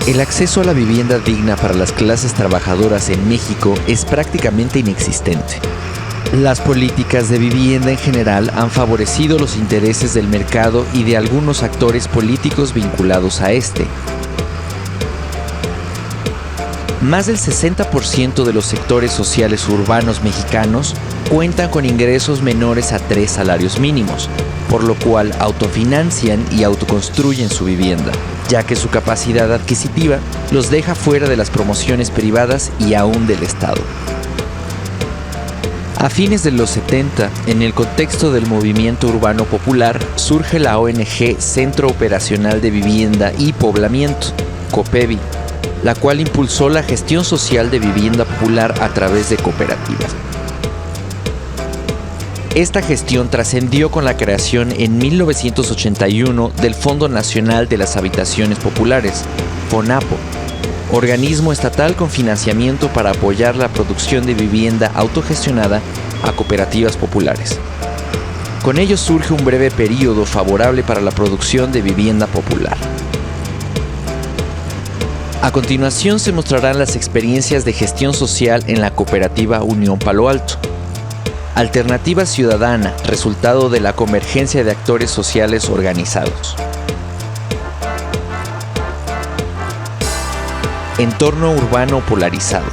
El acceso a la vivienda digna para las clases trabajadoras en México es prácticamente inexistente. Las políticas de vivienda en general han favorecido los intereses del mercado y de algunos actores políticos vinculados a este. Más del 60% de los sectores sociales urbanos mexicanos cuentan con ingresos menores a 3 salarios mínimos, por lo cual autofinancian y autoconstruyen su vivienda, ya que su capacidad adquisitiva los deja fuera de las promociones privadas y aún del Estado. A fines de los 70, en el contexto del movimiento urbano popular, surge la ONG Centro Operacional de Vivienda y Poblamiento, COPEVI, la cual impulsó la gestión social de vivienda popular a través de cooperativas. Esta gestión trascendió con la creación en 1981 del Fondo Nacional de las Habitaciones Populares, FONAPO, organismo estatal con financiamiento para apoyar la producción de vivienda autogestionada a cooperativas populares. Con ello surge un breve periodo favorable para la producción de vivienda popular. A continuación se mostrarán las experiencias de gestión social en la cooperativa Unión Palo Alto. Alternativa ciudadana, resultado de la convergencia de actores sociales organizados. Entorno urbano polarizado.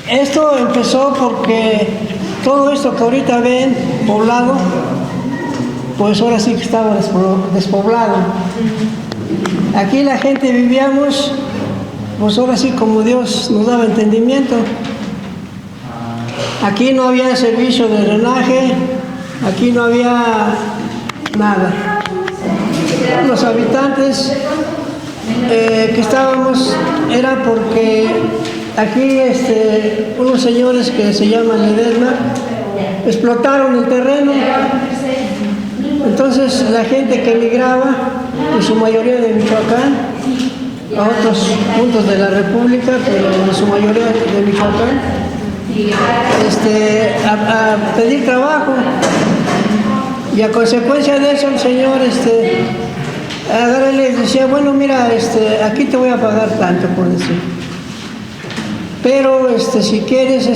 Esto empezó porque todo esto que ahorita ven poblado, pues ahora sí que estaba despoblado. Aquí la gente vivíamos, pues ahora sí como Dios nos daba entendimiento. Aquí no había servicio de drenaje, aquí no había nada. Los habitantes que estábamos era porque aquí unos señores que se llaman Ledesma explotaron el terreno. Entonces la gente que emigraba, en su mayoría de Michoacán, a otros puntos de la República, pero en su mayoría de Michoacán, a pedir trabajo. Y a consecuencia de eso el señor agarra y les decía, bueno, mira, aquí te voy a pagar tanto, por decir. Pero si quieres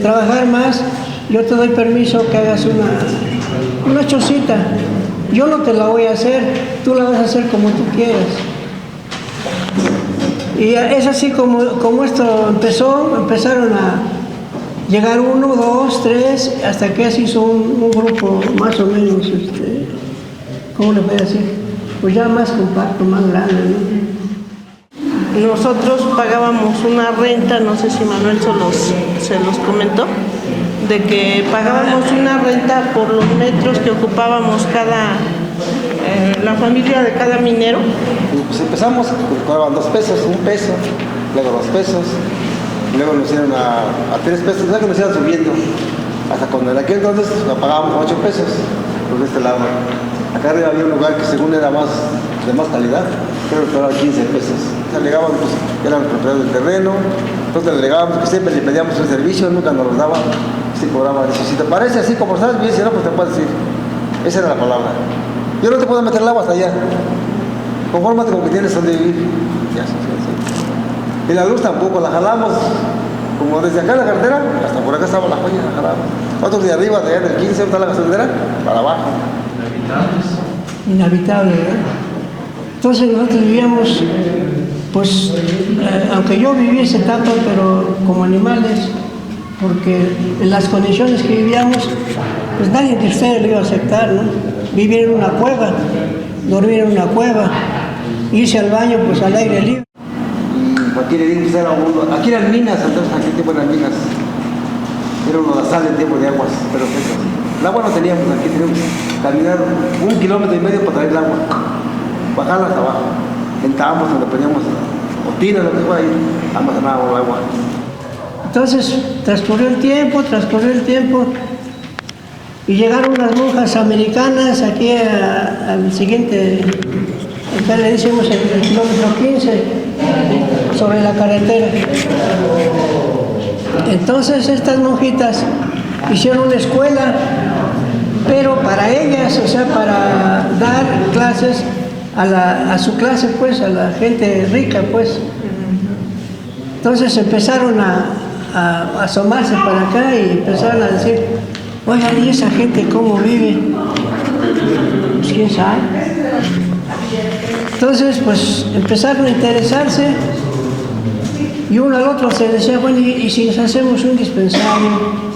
trabajar más, yo te doy permiso que hagas una chocita. Yo no te la voy a hacer, tú la vas a hacer como tú quieras. Y es así como esto empezaron a llegar 1, 2, 3, hasta que se hizo un grupo más o menos, ¿cómo le voy a decir? Pues ya más compacto, más grande, ¿no? Nosotros pagábamos una renta, no sé si Manuel se los comentó, de que pagábamos una renta por los metros que ocupábamos la familia de cada minero. Pues empezamos, cobraban 2 pesos, 1 peso, luego 2 pesos, luego nos hicieron a 3 pesos, luego nos iban subiendo, hasta cuando en aquel entonces la pagábamos 8 pesos por este lado. Acá arriba había un lugar que según era de más calidad, pero cobraba 15 pesos. Alegaban pues, que eran propietarios del terreno, entonces le alegábamos que siempre le pedíamos un servicio, nunca nos lo daban, se cobraba. Dice, si te parece así como sabes bien, si no, pues te puedes decir. Esa era la palabra. Yo no te puedo meter el agua hasta allá. Confórmate con que tienes donde vivir. Ya, sí. Y la luz tampoco, la jalamos, como desde acá la carretera, hasta por acá estaba la joya, la jalamos. Nosotros de arriba, de allá del 15, está la gasolinera, para abajo. Inhabitable, ¿verdad? Entonces nosotros vivíamos, pues, aunque yo viviese tanto, pero como animales, porque en las condiciones que vivíamos, pues nadie de ustedes lo iba a aceptar, ¿no? Vivir en una cueva, dormir en una cueva, irse al baño, pues al aire libre. Aquí le digo que era uno, aquí eran minas, entonces aquí tiempo eran minas. Era uno de sal en tiempo de aguas, pero pues, el agua no teníamos, aquí teníamos que caminar 1,5 kilómetros para traer el agua, bajarla hasta abajo. Entrábamos donde poníamos botinas, lo que fuera, ahí almacenábamos el agua. Entonces transcurrió el tiempo, y llegaron unas monjas americanas aquí al siguiente, acá le decimos el kilómetro 15, sobre la carretera. Entonces estas monjitas hicieron una escuela, pero para ellas, o sea, para dar clases a su clase, pues, a la gente rica, pues. Entonces empezaron a asomarse para acá y empezaron a decir, oigan, ¿y esa gente cómo vive? Pues quién sabe. Entonces, pues empezaron a interesarse y uno al otro se decía, bueno, ¿y si les hacemos un dispensario?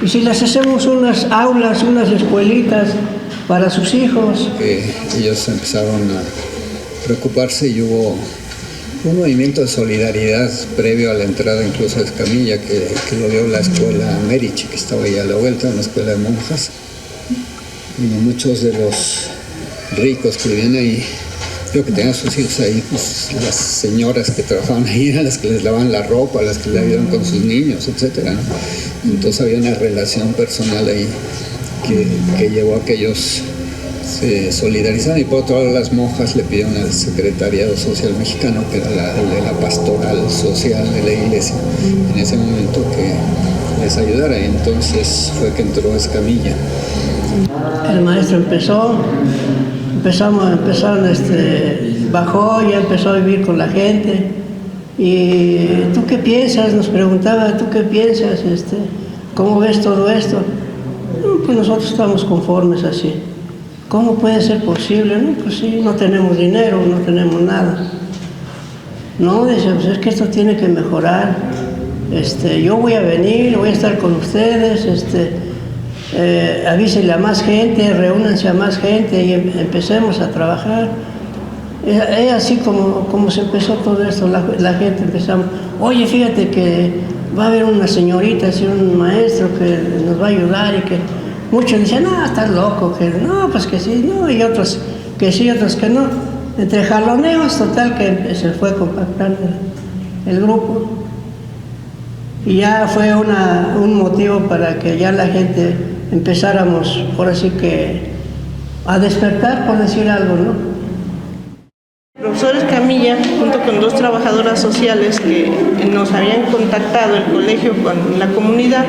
¿Y si les hacemos unas aulas, unas escuelitas para sus hijos? Ellos empezaron a preocuparse y hubo un movimiento de solidaridad previo a la entrada incluso de Escamilla, que lo dio la escuela Merici, que estaba ahí a la vuelta, una escuela de monjas. Y muchos de los ricos que vivían ahí, creo que tenían sus hijos ahí, pues las señoras que trabajaban ahí eran las que les lavaban la ropa, las que le ayudaban con sus niños, etcétera, ¿no? Entonces había una relación personal ahí que llevó a que ellos se solidarizaran. Y por otro lado, las monjas le pidieron al Secretariado Social Mexicano, que era de la pastoral social de la iglesia, en ese momento, que les ayudara. Y entonces fue que entró Escamilla. El maestro bajó, ya empezó a vivir con la gente. ¿Y tú qué piensas? Nos preguntaba, ¿tú qué piensas? ¿Cómo ves todo esto? No, pues nosotros estamos conformes así. ¿Cómo puede ser posible? No, pues sí, no tenemos dinero, no tenemos nada. No, dice, pues es que esto tiene que mejorar. Yo voy a venir, voy a estar con ustedes, avísenle a más gente, reúnanse a más gente y empecemos a trabajar. Es así como se empezó todo esto, la gente empezamos, oye, fíjate que va a haber una señorita, así, un maestro que nos va a ayudar, y que muchos dicen, no, estás loco, que no, pues que sí, no, y otros que sí, otros que no. Entre jaloneos, total, que se fue compactando el grupo. Y ya fue un motivo para que ya la gente empezáramos, por así que, a despertar, por decir algo, ¿no? El profesor Escamilla, junto con dos trabajadoras sociales que nos habían contactado el colegio con la comunidad,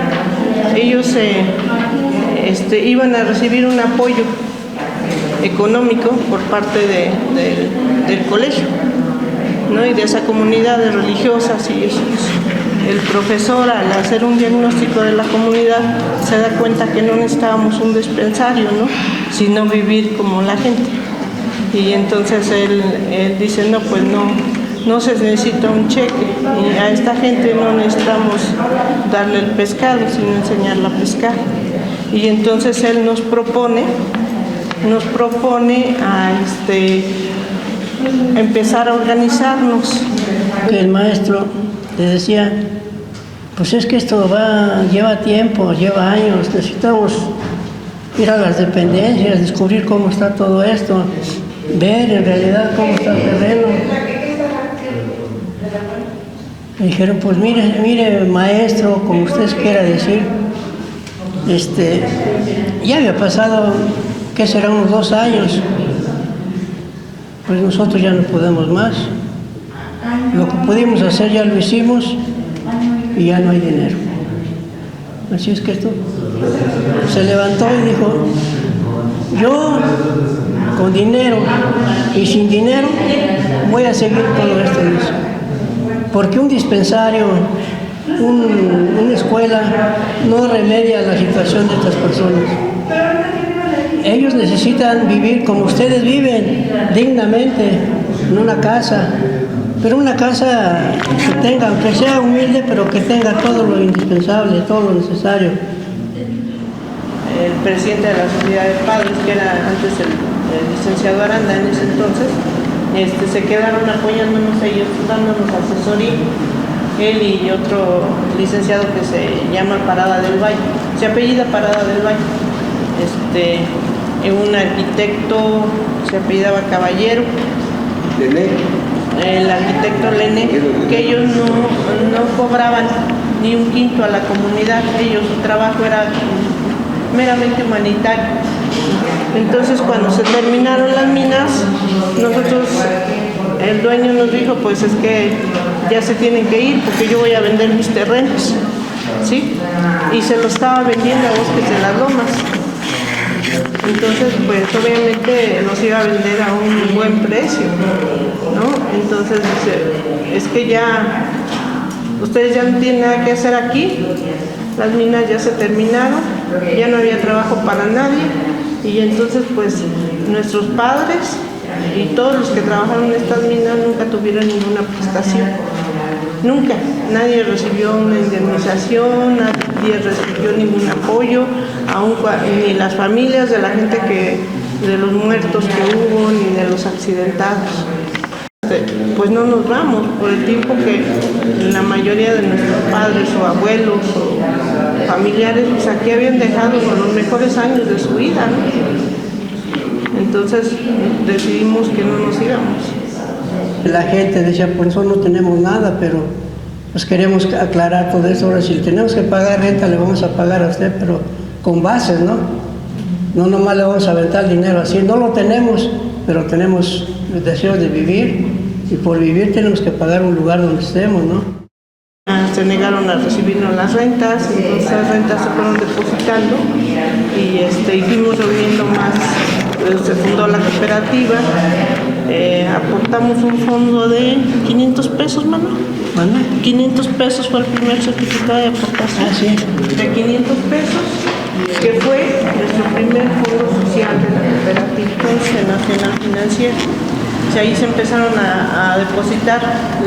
ellos iban a recibir un apoyo económico por parte del colegio, ¿no? Y de esa comunidad de religiosas y eso. El profesor, al hacer un diagnóstico de la comunidad, se da cuenta que no necesitábamos un dispensario, ¿no? Sino vivir como la gente. Y entonces él dice, no, pues no se necesita un cheque, y a esta gente no necesitamos darle el pescado, sino enseñarla a pescar. Y entonces él nos propone a empezar a organizarnos. El maestro le decía, pues es que esto lleva tiempo, lleva años, necesitamos ir a las dependencias, descubrir cómo está todo esto, ver en realidad cómo está el terreno. Me dijeron, pues mire maestro, como ustedes quiera decir, ya había pasado, ¿qué será? Unos 2 años. Pues nosotros ya no podemos más. Lo que pudimos hacer ya lo hicimos y ya no hay dinero. Así es que esto se levantó y dijo, yo con dinero y sin dinero voy a seguir todo esto mismo. Porque un dispensario, una escuela no remedia la situación de estas personas. Ellos necesitan vivir como ustedes viven, dignamente, en una casa, pero una casa que tenga, aunque sea humilde, pero que tenga todo lo indispensable, todo lo necesario. El presidente de la Sociedad de Padres, que era antes el licenciado Aranda en ese entonces, se quedaron apoyándonos ellos, dándonos asesoría, él y otro licenciado que se llama Parada del Valle, se apellida Parada del Valle. Un arquitecto se apellidaba Caballero, el arquitecto Lené, que ellos no cobraban ni un quinto a la comunidad, su trabajo era meramente humanitario. Entonces, cuando se terminaron las minas, nosotros el dueño nos dijo, pues es que ya se tienen que ir porque yo voy a vender mis terrenos, ¿sí? Y se lo estaba vendiendo a Bosques de las Lomas. Entonces, pues obviamente nos iba a vender a un buen precio, ¿no? Entonces dice, es que ya ustedes ya no tienen nada que hacer aquí, las minas ya se terminaron, ya no había trabajo para nadie, y entonces pues nuestros padres y todos los que trabajaron en estas minas nunca tuvieron ninguna prestación. Nunca, nadie recibió una indemnización, nadie recibió ningún apoyo, ni las familias de la gente de los muertos que hubo, ni de los accidentados. Pues no nos vamos por el tiempo que la mayoría de nuestros padres o abuelos o familiares pues aquí habían dejado los mejores años de su vida, ¿no? Entonces decidimos que no nos íbamos. La gente decía, pues nosotros no tenemos nada, pero pues queremos aclarar todo eso. Ahora, si tenemos que pagar renta, le vamos a pagar a usted, pero con bases, ¿no? No nomás le vamos a aventar dinero así. No lo tenemos, pero tenemos el deseo de vivir, y por vivir tenemos que pagar un lugar donde estemos, ¿no? Se negaron a recibirnos las rentas, entonces las rentas se fueron depositando y fuimos reuniendo más. Se fundó la cooperativa, aportamos un fondo de 500 pesos, mano. 500 pesos fue el primer certificado de aportación. Sí. De 500 pesos, que fue nuestro primer fondo social de la cooperativa nacional financiera. O sea, ahí se empezaron a depositar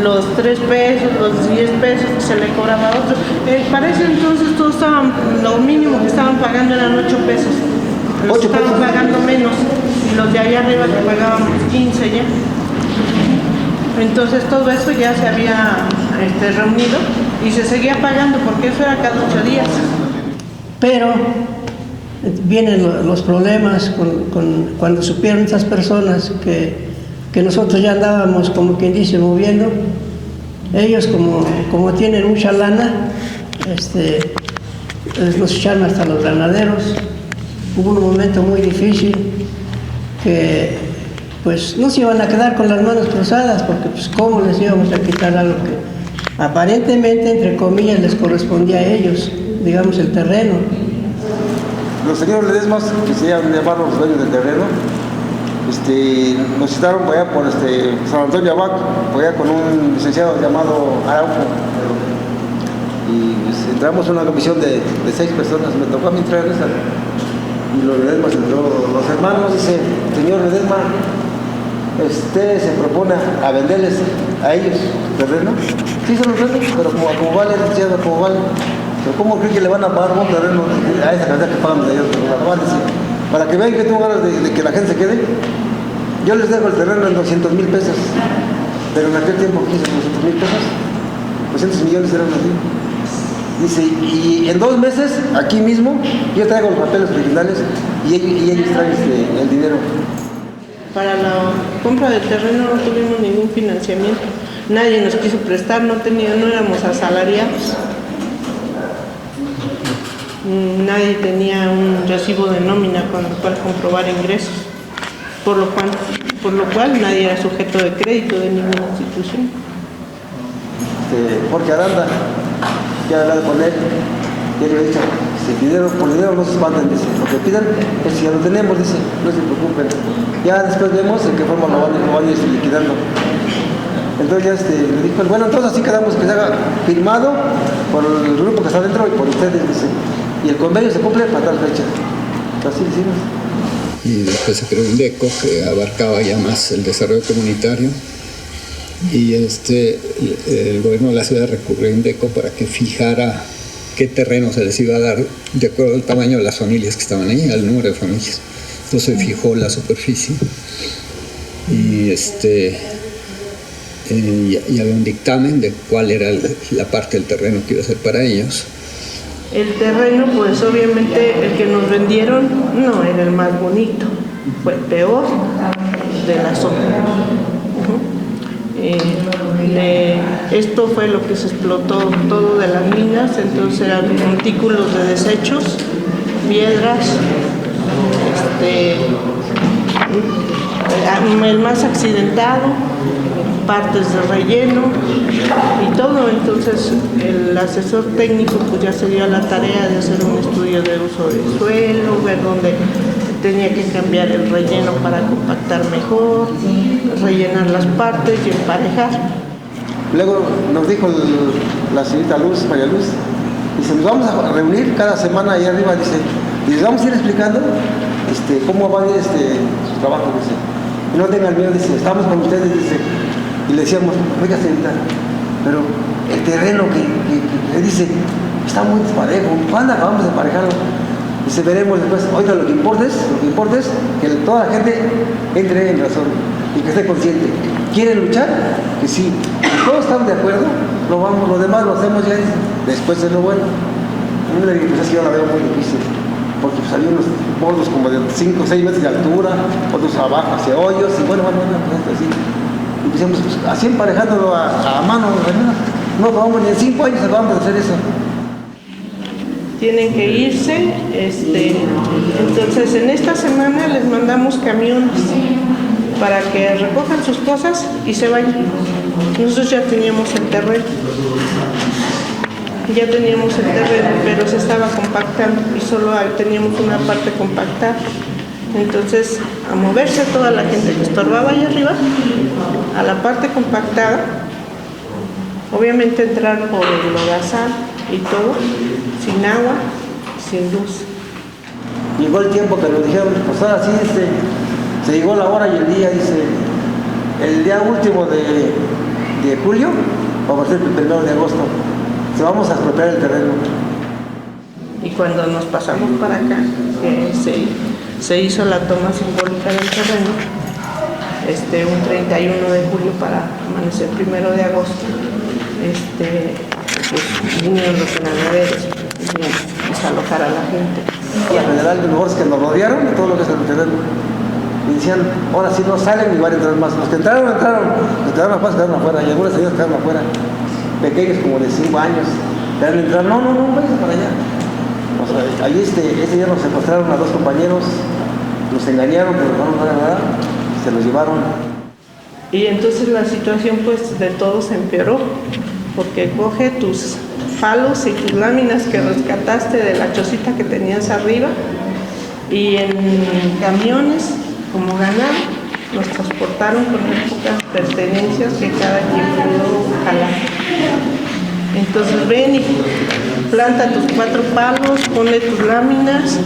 los 3 pesos, los 10 pesos que se le cobraba a otros. Para ese entonces todos estaban, lo mínimo que estaban pagando eran 8 pesos. Los que estaban pagando menos, y los de allá arriba que pagábamos 15 ya. Entonces todo eso ya se había reunido y se seguía pagando porque eso era cada 8 días. Pero vienen los problemas cuando supieron estas personas que nosotros ya andábamos, como quien dice, moviendo. Ellos como tienen mucha lana, nos echaron hasta los ganaderos. Hubo un momento muy difícil que pues no se iban a quedar con las manos cruzadas, porque pues cómo les íbamos a quitar algo que aparentemente, entre comillas, les correspondía a ellos, digamos, el terreno. Los señores Ledesmas, que se llamaron los dueños del terreno, nos citaron por allá por San Antonio Abac, por allá con un licenciado llamado Araujo. Y pues, entramos en una comisión de 6 personas, me tocó a mí entrar esa. Y los Ledesma entró, los hermanos, dice, señor Ledesma, se propone a venderles a ellos terreno. Sí, se los venden, pero como vale, como vale. Pero ¿cómo creen que le van a pagar un terreno a esa cantidad que pagan de ellos? Para que vean que tengo ganas de que la gente se quede, yo les dejo el terreno en 200,000 pesos. Pero en aquel tiempo, 200,000 pesos, 200 millones eran así. Dice, y en 2 meses, aquí mismo, yo traigo los papeles originales y ellos traen el dinero. Para la compra del terreno no tuvimos ningún financiamiento. Nadie nos quiso prestar, no éramos asalariados. Nadie tenía un recibo de nómina para comprobar ingresos. Por lo cual nadie era sujeto de crédito de ninguna institución. Jorge Aranda, ya he hablado con él, y él le ha dicho, por dinero no se espantan, dice, lo que pidan, pues si ya lo tenemos, dice, no se preocupen. Ya después vemos en qué forma lo van a ir liquidando. Entonces ya le dijo, bueno, entonces así quedamos que se haga firmado por el grupo que está dentro y por ustedes, dice, y el convenio se cumple para tal fecha. Así hicimos. Y después se creó INDECO, que abarcaba ya más el desarrollo comunitario. Y el gobierno de la ciudad recurrió a INDECO para que fijara qué terreno se les iba a dar de acuerdo al tamaño de las familias que estaban ahí, al número de familias. Entonces se fijó la superficie y y había un dictamen de cuál era la parte del terreno que iba a ser para ellos. El terreno, pues obviamente el que nos vendieron no era el más bonito, fue el peor de la zona. Esto fue lo que se explotó todo de las minas, entonces eran montículos de desechos, piedras, el más accidentado, partes de relleno y todo. Entonces el asesor técnico pues ya se dio a la tarea de hacer un estudio de uso de suelo, ver dónde tenía que cambiar el relleno para compactar mejor, rellenar las partes y emparejar. Luego nos dijo la señorita Luz, María Luz, dice, nos vamos a reunir cada semana ahí arriba, dice, y les vamos a ir explicando cómo va a ir su trabajo, dice. Y no tengan miedo, dice, estamos con ustedes, dice. Y le decíamos, oiga señorita, pero el terreno que dice, está muy desparejo, ¿cuándo acabamos de emparejarlo? Dice, veremos después. Oiga, lo que importa es que toda la gente entre en razón y que esté consciente. ¿Quieren luchar? Que sí. Si todos están de acuerdo, lo demás lo hacemos ya después de lo bueno. A mí me digo, pues es que yo la veo muy difícil, porque pues había unos bordos como de 5 o 6 metros de altura, otros abajo hacia hoyos, y bueno, pues así. Y empezamos pues, así emparejándolo a mano, no vamos ni en 5 años acabamos de hacer eso. Tienen que irse, entonces en esta semana les mandamos camiones para que recojan sus cosas y se vayan. Nosotros ya teníamos el terreno, pero se estaba compactando y solo teníamos una parte compactada. Entonces, a moverse toda la gente que estorbaba allá arriba, a la parte compactada, obviamente entrar por el lodazal y todo, sin agua, sin luz. Llegó el tiempo que nos dijeron, pues ahora sí, se llegó la hora y el día, dice, el día último de julio, vamos a ser el 1 de agosto, vamos a expropiar el terreno. Y cuando nos pasamos para acá, que se hizo la toma simbólica del terreno, un 31 de julio para amanecer 1 de agosto, pues vinieron los ganaderos y desalojar a la gente. Y en general, los mejores que nos rodearon de todo lo que es el terreno. Y decían, ahora sí no salen y van a entrar más. Los que entraron, los que quedaron afuera, quedaron afuera. Y algunas señoras quedaron afuera. Pequeños como de 5 años. Quedaron entrar, no, váyanse para allá. O sea, ahí este día nos secuestraron a 2 compañeros, nos engañaron, pero no era nada, se los llevaron. Y entonces la situación pues de todos empeoró, porque coge tus palos y tus láminas que rescataste de la chocita que tenías arriba y en camiones, como ganado, nos transportaron con unas pocas pertenencias que cada quien pudo jalar. Entonces ven y planta tus 4 palos, ponle tus láminas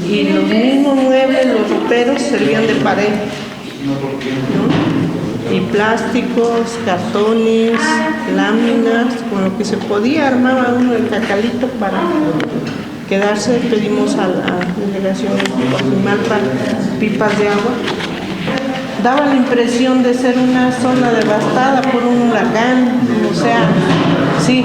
y los mismos muebles, los roperos servían de pared, ¿no? Y plásticos, cartones, láminas, con lo que se podía armaba uno el cacalito para quedarse. Pedimos a la delegación Coajimalpa pipas de agua. Daba la impresión de ser una zona devastada por un huracán, o sea, sí,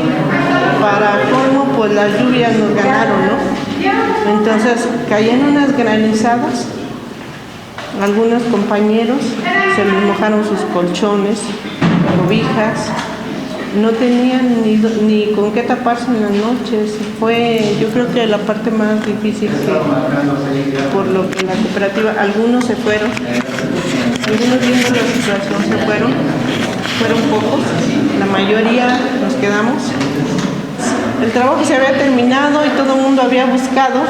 para colmo pues las lluvias nos ganaron, ¿no? Entonces caían unas granizadas, algunos compañeros se les mojaron sus colchones, cobijas, no tenían ni con qué taparse en las noches. Fue, yo creo que la parte más difícil, por lo que la cooperativa, algunos se fueron, algunos viendo la situación se fueron pocos, la mayoría nos quedamos. El trabajo se había terminado y todo el mundo había buscado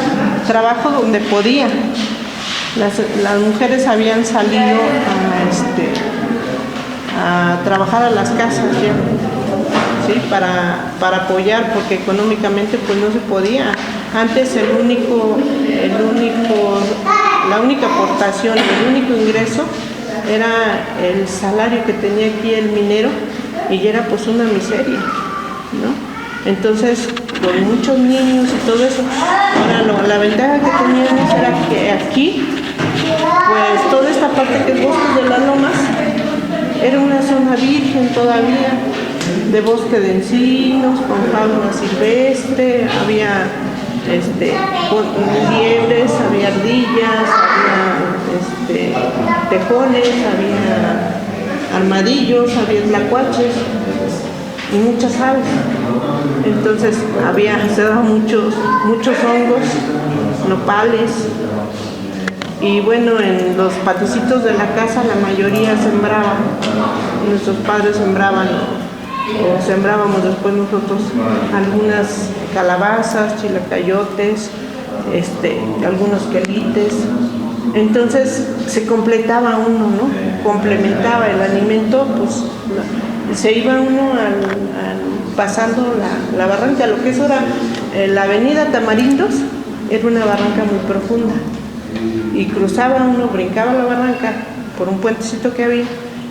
trabajo donde podía. Las mujeres habían salido a trabajar a las casas ya, ¿sí? para apoyar, porque económicamente pues no se podía. Antes la única aportación, el único ingreso era el salario que tenía aquí el minero y ya era pues una miseria, ¿no? Entonces, con muchos niños y todo eso, ahora la ventaja que teníamos era que aquí, pues toda esta parte que es bosque de las lomas, era una zona virgen todavía, de bosque de encinos, con fauna silvestre, había liebres, había ardillas, había tejones, había armadillos, había tlacuaches y muchas aves. Entonces se daban muchos hongos, nopales, y bueno, en los paticitos de la casa la mayoría sembraba nuestros padres sembraban o sembrábamos después nosotros algunas calabazas, chilacayotes, algunos quelites. Entonces se completaba uno, ¿no? Complementaba el alimento, pues se iba uno pasando la barranca, lo que es ahora la avenida Tamarindos, era una barranca muy profunda. Y cruzaba uno, brincaba la barranca por un puentecito que había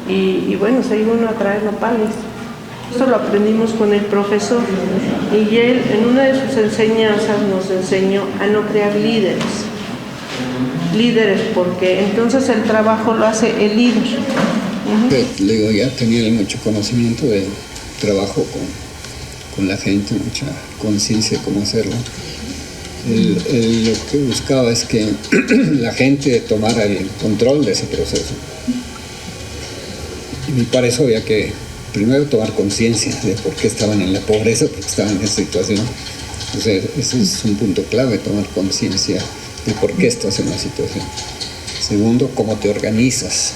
y bueno, se iba uno a traer nopales. Esto lo aprendimos con el profesor y él en una de sus enseñanzas nos enseñó a no crear líderes, porque entonces el trabajo lo hace el líder. Luego ya tenía mucho conocimiento de trabajo con la gente, mucha conciencia de cómo hacerlo. Lo que buscaba es que la gente tomara el control de ese proceso. Y para eso había que primero tomar conciencia de por qué estaban en la pobreza, porque estaban en esa situación. O sea, ese es un punto clave, tomar conciencia de por qué estás en la situación. Segundo, cómo te organizas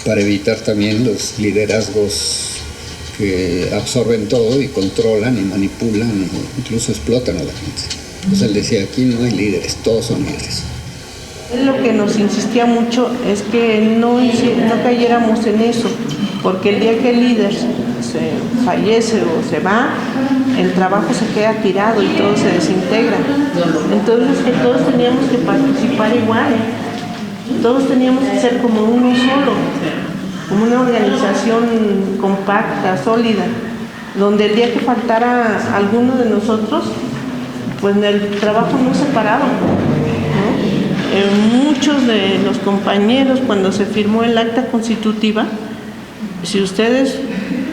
para evitar también los liderazgos que absorben todo y controlan y manipulan e incluso explotan a la gente. Entonces él decía, aquí no hay líderes, todos son líderes. Él lo que nos insistía mucho es que no cayéramos en eso, porque el día que el líder se fallece o se va, el trabajo se queda tirado y todo se desintegra. Entonces que todos teníamos que participar igual, todos teníamos que ser como uno solo, como una organización compacta, sólida, donde el día que faltara alguno de nosotros, pues el trabajo no se paraba, ¿no? Muchos de los compañeros, cuando se firmó el acta constitutiva, si ustedes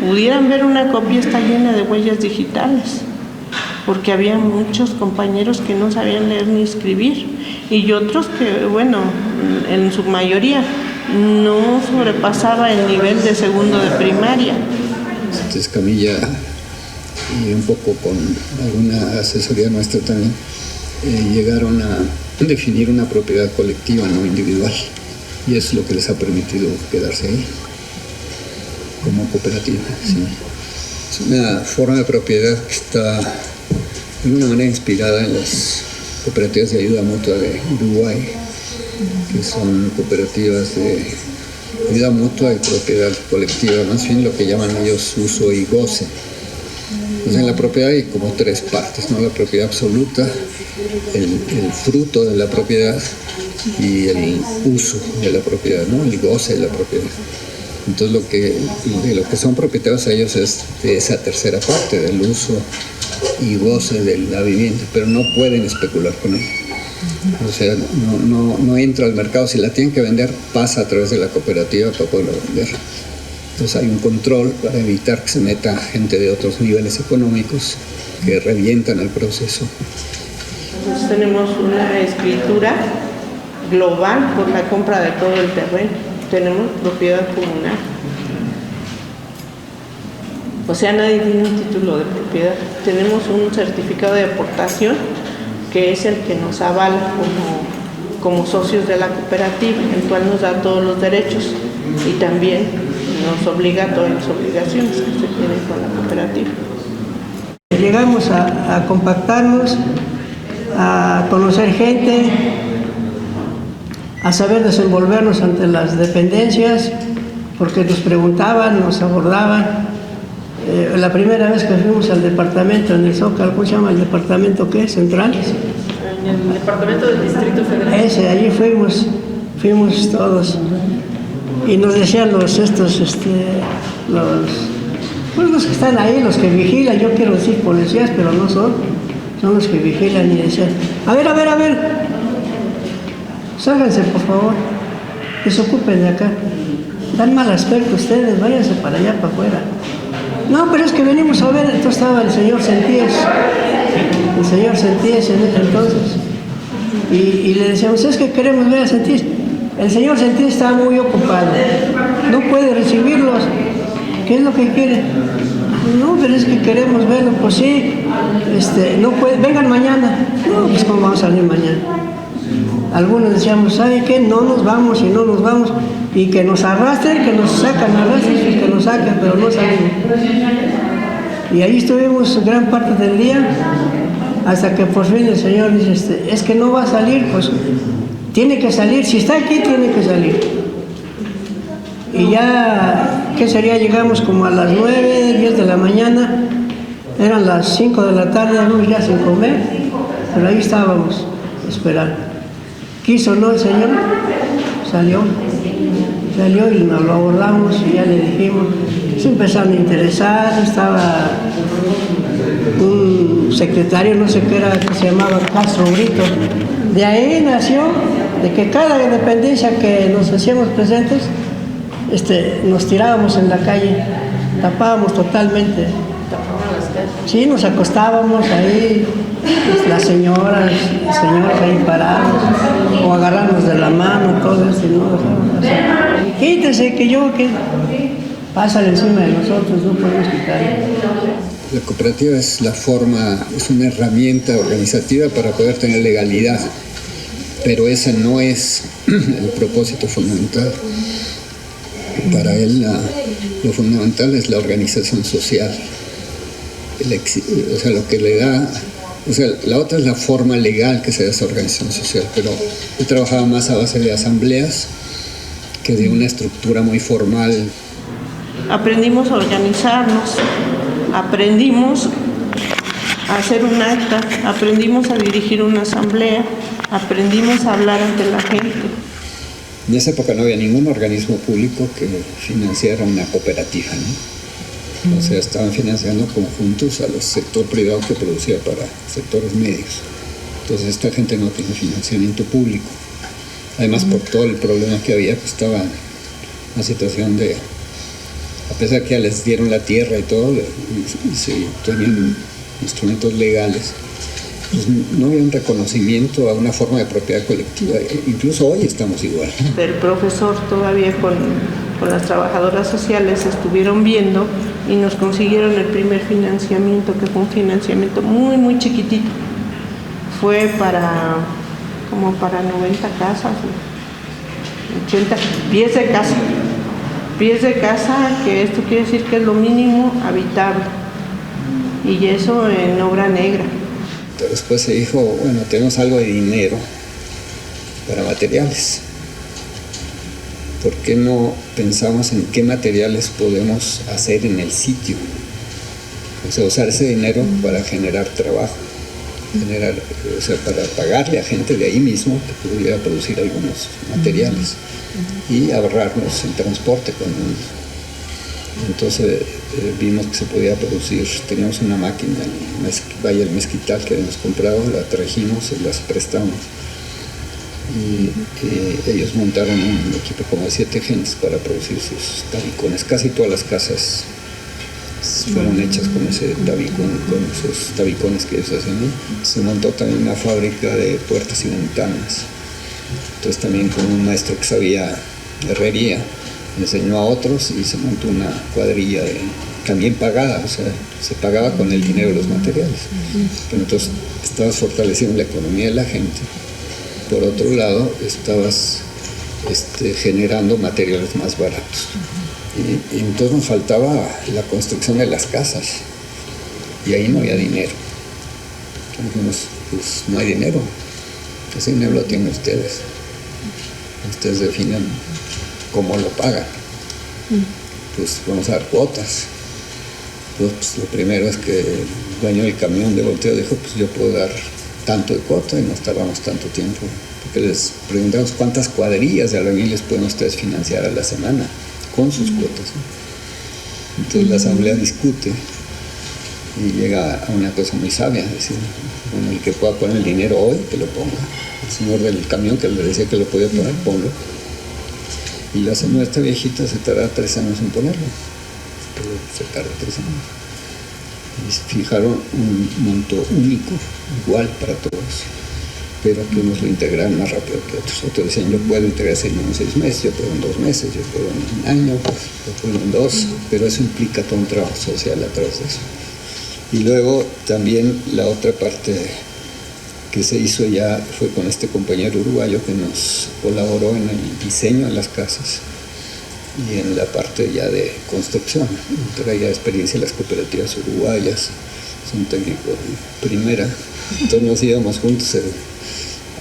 pudieran ver una copia, está llena de huellas digitales, porque había muchos compañeros que no sabían leer ni escribir, y otros que, bueno, en su mayoría, no sobrepasaba el nivel de segundo de primaria. Escamilla, y un poco con alguna asesoría nuestra también, llegaron a definir una propiedad colectiva, no individual, y es lo que les ha permitido quedarse ahí como cooperativa. ¿Sí? Es una forma de propiedad que está de alguna manera inspirada en las cooperativas de ayuda mutua de Uruguay, que son cooperativas de ayuda mutua y propiedad colectiva, más bien lo que llaman ellos uso y goce. Entonces, en la propiedad hay como tres partes, ¿no? La propiedad absoluta, el fruto de la propiedad y el uso de la propiedad, ¿no? El goce de la propiedad. Entonces, lo que son propietarios a ellos es de esa tercera parte, del uso y goce de la vivienda, pero no pueden especular con ella. O sea, no entra al mercado. Si la tienen que vender, pasa a través de la cooperativa para poderla vender. Entonces hay un control para evitar que se meta gente de otros niveles económicos que revientan el proceso. Nosotros tenemos una escritura global por la compra de todo el terreno. Tenemos propiedad comunal. O sea, nadie tiene un título de propiedad. Tenemos un certificado de aportación que es el que nos avala como socios de la cooperativa, el cual nos da todos los derechos y también nos obliga a todas las obligaciones que se tienen con la cooperativa. Llegamos a compactarnos, a conocer gente, a saber desenvolvernos ante las dependencias, porque nos preguntaban, nos abordaban. La primera vez que fuimos al departamento en el Zócalo, ¿cómo se llama el departamento qué? ¿Central? En el departamento del Distrito Federal. Allí fuimos todos. Y nos decían los que están ahí, los que vigilan, yo quiero decir policías, pero no son los que vigilan, y decían, a ver, sálganse por favor, desocupen de acá, dan mal aspecto ustedes, váyanse para allá, para afuera. No, pero es que venimos a ver. Entonces estaba el señor Sentíes en ese entonces, y le decíamos, es que queremos ver a Sentíes. El señor Sentíes estaba muy ocupado, no puede recibirlos. ¿Qué es lo que quiere? No, pero es que queremos verlo. Pues sí, no puede, vengan mañana. No, pues ¿cómo vamos a salir mañana? Algunos decíamos, ¿sabe qué? No nos vamos, y no nos vamos. y que nos arrastren, que nos sacan, arrastren y que nos saquen, pero no salimos. Y ahí estuvimos gran parte del día, hasta que por fin el Señor dice, es que no va a salir, pues tiene que salir, si está aquí tiene que salir. Y ya, ¿qué sería? Llegamos como a las 9, 10 de la mañana, eran las 5 de la tarde, ya sin comer, pero ahí estábamos, esperando. Quiso, ¿no? El Señor salió y nos lo abordamos y ya le dijimos, se empezaron a interesar, estaba un secretario, no sé qué era, que se llamaba Castro Brito. De ahí nació, de que cada dependencia que nos hacíamos presentes, nos tirábamos en la calle, tapábamos totalmente. Sí, nos acostábamos ahí, las señoras, señores ahí parados, o agarrarnos de la mano, todo eso, no dejaron pasar. Quítese que pasan encima de nosotros, no podemos quitarlo. La cooperativa es una herramienta organizativa para poder tener legalidad, pero ese no es el propósito fundamental. Para él lo fundamental es la organización social. O sea, lo que le da, o sea, la otra es la forma legal que se da esa organización social, pero él trabajaba más a base de asambleas que de una estructura muy formal. Aprendimos a organizarnos, aprendimos a hacer un acta, aprendimos a dirigir una asamblea, aprendimos a hablar ante la gente. En esa época no había ningún organismo público que financiara una cooperativa, ¿no? O sea, estaban financiando conjuntos a los sector privado que producía para sectores medios. Entonces esta gente no tiene financiamiento público. Además, por todo el problema que había, pues estaba en una situación de, a pesar que ya les dieron la tierra y todo, y tenían instrumentos legales, pues no había un reconocimiento a una forma de propiedad colectiva. Incluso hoy estamos igual. El profesor todavía con las trabajadoras sociales estuvieron viendo y nos consiguieron el primer financiamiento, que fue un financiamiento muy, muy chiquitito. Fue como para 90 casas, 80 pies de casa, que esto quiere decir que es lo mínimo habitable, y eso en obra negra. Después se dijo, bueno, tenemos algo de dinero para materiales. ¿Por qué no pensamos en qué materiales podemos hacer en el sitio? O sea, usar ese dinero para generar trabajo, o sea, para pagarle a gente de ahí mismo que pudiera producir algunos materiales y ahorrarnos el transporte. Entonces vimos que se podía producir, teníamos una máquina en Valle del Mezquital que habíamos comprado, la trajimos y las prestamos. Y ellos montaron un equipo como de 7 gentes para producir sus tabicones. Casi todas las casas fueron hechas con ese tabicón, con esos tabicones que ellos hacen, ¿no? Se montó también una fábrica de puertas y ventanas. Entonces también con un maestro que sabía herrería, enseñó a otros y se montó una cuadrilla también pagada, o sea, se pagaba con el dinero de los materiales. Pero entonces estabas fortaleciendo la economía de la gente. Por otro lado, estabas generando materiales más baratos. Y entonces nos faltaba la construcción de las casas. Y ahí no había dinero. Entonces dijimos, pues no hay dinero. Ese dinero lo tienen ustedes. Ustedes definen cómo lo pagan. Pues vamos a dar cuotas. Pues lo primero es que el dueño del camión de volteo dijo, pues yo puedo dar tanto de cuota y nos tardamos tanto tiempo, porque les preguntamos cuántas cuadrillas de albañiles pueden ustedes financiar a la semana con sus cuotas, ¿no? Entonces la asamblea discute y llega a una cosa muy sabia, es decir, bueno, el que pueda poner el dinero hoy, que lo ponga. El señor del camión que le decía que lo podía poner, ponlo. Y la señora, esta viejita, se tarda 3 años en ponerlo, pero se tarda 3 años. Y fijaron un monto único, igual para todos, pero que unos lo integraran más rápido que otros. Otros decían, yo puedo integrarse en 6 meses, yo puedo en 2 meses, yo puedo en 1 año, yo puedo en 2, pero eso implica todo un trabajo social a través de eso. Y luego también la otra parte que se hizo ya fue con este compañero uruguayo que nos colaboró en el diseño de las casas. y en la parte ya de construcción. Traía experiencia en las cooperativas uruguayas, es un técnico de primera. Entonces nos íbamos juntos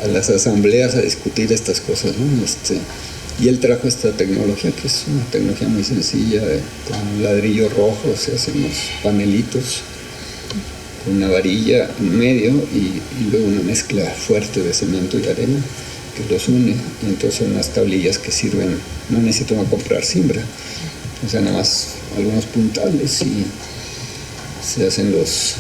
a las asambleas a discutir estas cosas, ¿no? Y él trajo esta tecnología, que es una tecnología muy sencilla, con ladrillo rojo se hacen unos panelitos, con una varilla en medio y luego una mezcla fuerte de cemento y arena que los une, y entonces son unas tablillas que sirven, no necesito comprar cimbra, o sea, nada más algunos puntales y se hacen las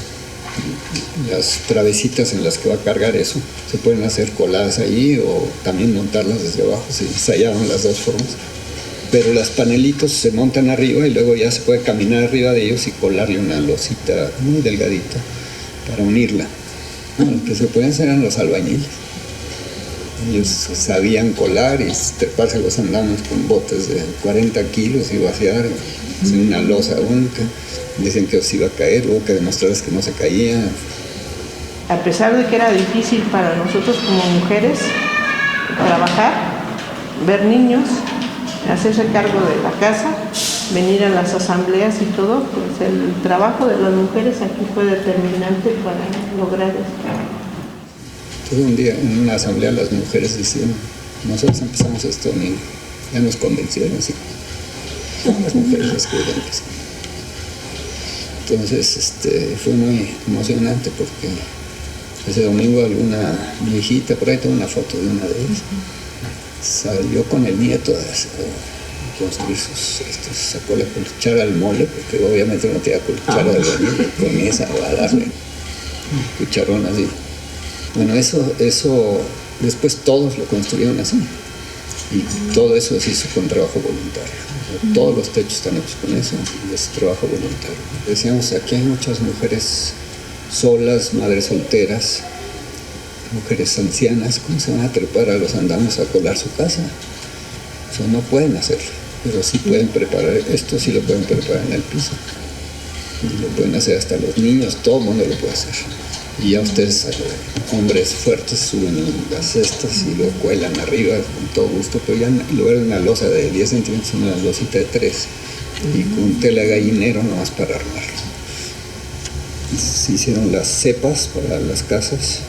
travesitas en las que va a cargar eso. Se pueden hacer coladas ahí o también montarlas desde abajo, se ensayaron las dos formas. Pero los panelitos se montan arriba y luego ya se puede caminar arriba de ellos y colarle una losita muy delgadita para unirla. Lo que se pueden hacer eran los albañiles. Ellos sabían colar y treparse los andamios con botes de 40 kilos y vaciar en una losa única. Dicen que se iba a caer, hubo que demostrarles que no se caía. A pesar de que era difícil para nosotros como mujeres trabajar, ver niños, hacerse cargo de la casa, venir a las asambleas y todo, pues el trabajo de las mujeres aquí fue determinante para lograr esto. Todo un día en una asamblea las mujeres decían, nosotros empezamos esto, ya nos convencieron, así. Las mujeres las que empezamos. Entonces fue muy emocionante porque ese domingo alguna viejita, por ahí tengo una foto de una de ellas, salió con el nieto a construir sacó la cuchara al mole, porque obviamente no tenía cuchara de albañil, con esa va a darle cucharón así. Bueno, eso después todos lo construyeron así, y todo eso se hizo con trabajo voluntario. Todos los techos están hechos con eso, y es trabajo voluntario. Decíamos, aquí hay muchas mujeres solas, madres solteras, mujeres ancianas, ¿cómo se van a trepar a los andamios a colar su casa? Eso no pueden hacerlo, pero sí pueden preparar esto, sí lo pueden preparar en el piso. Y lo pueden hacer hasta los niños, todo el mundo lo puede hacer. Y ya ustedes, hombres fuertes, suben las cestas y lo cuelan arriba con todo gusto, pero ya en lugar de una losa de 10 centímetros, una losita de 3, y con tela gallinero nomás para armarlo. Se hicieron las cepas para las casas,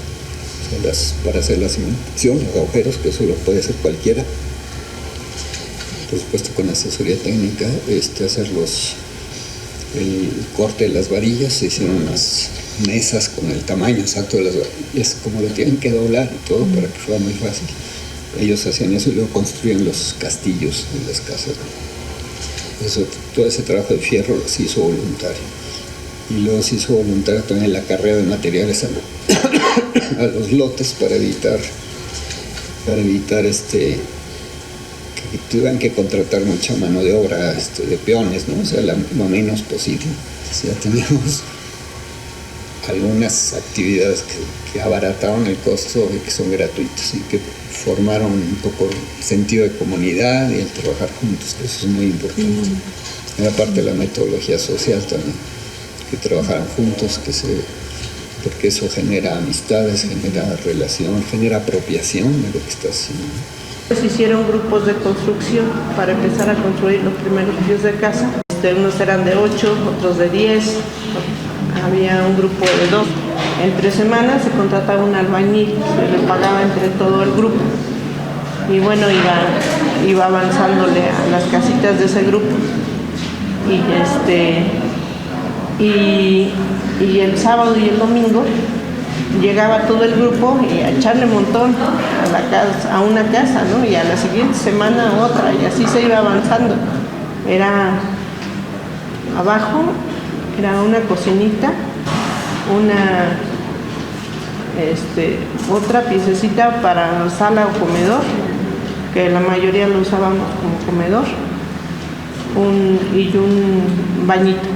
para hacer la cimentación, los agujeros, que eso lo puede hacer cualquiera. Por supuesto con asesoría técnica, hacer el corte de las varillas, se hicieron unas mesas con el tamaño exacto de las varillas, como lo tienen que doblar y todo para que fuera muy fácil. Ellos hacían eso y luego construían los castillos de las casas. Todo ese trabajo de fierro se hizo voluntario. Y luego se hizo voluntario también el acarreo de materiales a los lotes para evitar que tuvieran que contratar mucha mano de obra de peones, ¿no? O sea, lo menos posible. O sea, teníamos algunas actividades que abarataron el costo y que son gratuitas y que formaron un poco el sentido de comunidad y el trabajar juntos, que eso es muy importante. Era parte de la metodología social también, que trabajaran juntos, porque eso genera amistades, genera relación, genera apropiación de lo que está haciendo. Se hicieron grupos de construcción para empezar a construir los primeros pisos de casa. Unos eran de 8, otros de 10. Había un grupo de 2. Entre semanas se contrataba un albañil, se le pagaba entre todo el grupo. Y bueno, iba avanzándole a las casitas de ese grupo. Y el sábado y el domingo llegaba todo el grupo y a echarle montón a una casa, ¿no? Y a la siguiente semana otra, y así se iba avanzando. Abajo era una cocinita, otra piececita para sala o comedor, que la mayoría lo usábamos como comedor, y un bañito.